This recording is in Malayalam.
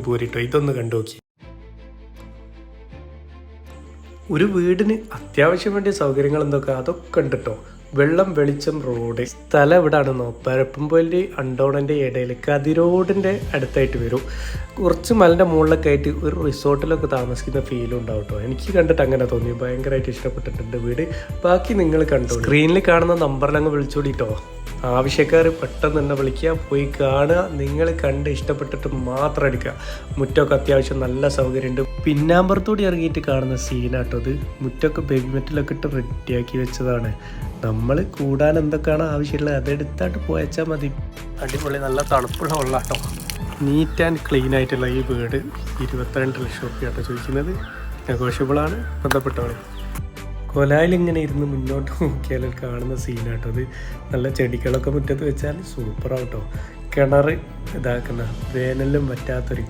പോരിട്ടോ, ഇതൊന്ന് കണ്ടു നോക്കി. ഒരു വീടിന് അത്യാവശ്യം വേണ്ടിയ സൗകര്യങ്ങൾ എന്തൊക്കെ അതൊക്കെ ഉണ്ട് കേട്ടോ. വെള്ളം, വെളിച്ചം, റോഡ്. സ്ഥലം എവിടെയാണെന്നോ, പരപ്പുംപൊയിൻ്റെ അണ്ടോണൻ്റെ ഇടയിൽ കതിരോടിൻ്റെ അടുത്തായിട്ട് വരും. കുറച്ച് മലൻ്റെ മുകളിലൊക്കെ ആയിട്ട് ഒരു റിസോർട്ടിലൊക്കെ താമസിക്കുന്ന ഫീലും ഉണ്ടാവും കേട്ടോ. എനിക്ക് കണ്ടിട്ട് അങ്ങനെ തോന്നി, ഭയങ്കരമായിട്ട് ഇഷ്ടപ്പെട്ടിട്ടുണ്ട് വീട്. ബാക്കി നിങ്ങൾ കണ്ടോ. സ്ക്രീനിൽ കാണുന്ന നമ്പറിലങ്ങ് വിളിച്ചോടിട്ടോ. ആവശ്യക്കാർ പെട്ടെന്ന് തന്നെ വിളിക്കുക, പോയി കാണുക. നിങ്ങൾ കണ്ട് ഇഷ്ടപ്പെട്ടിട്ട് മാത്രം എടുക്കുക. മുറ്റമൊക്കെ അത്യാവശ്യം നല്ല സൗകര്യമുണ്ട്. പിന്നാമ്പറത്തോടെ ഇറങ്ങിയിട്ട് കാണുന്ന സീനാട്ടോ ഇത്. മുറ്റമൊക്കെ ബേബി മെറ്റലൊക്കെ ഇട്ട് റെഡിയാക്കി വെച്ചതാണ്. നമ്മൾ കൂടാൻ എന്തൊക്കെയാണ് ആവശ്യമുള്ളത് അതെടുത്തായിട്ട് പോയച്ചാൽ മതി. അടിപൊളി, നല്ല തണുപ്പുള്ള വെള്ളാട്ടോ. നീറ്റ് ആൻഡ് ക്ലീൻ ആയിട്ടുള്ള ഈ വീട് 22 ലക്ഷം റുപ്യാട്ടോ ചോദിക്കുന്നത്. നെഗോഷ്യബിളാണ്, ബന്ധപ്പെട്ടോളെ. കൊലായിൽ ഇങ്ങനെ ഇരുന്ന് മുന്നോട്ട് നോക്കിയാൽ കാണുന്ന സീനാട്ടോ അത്. നല്ല ചെടികളൊക്കെ മുറ്റത്ത് വെച്ചാൽ സൂപ്പറാട്ടോ. കിണർ ഇതാക്കുന്ന വേനലിലും പറ്റാത്തൊരു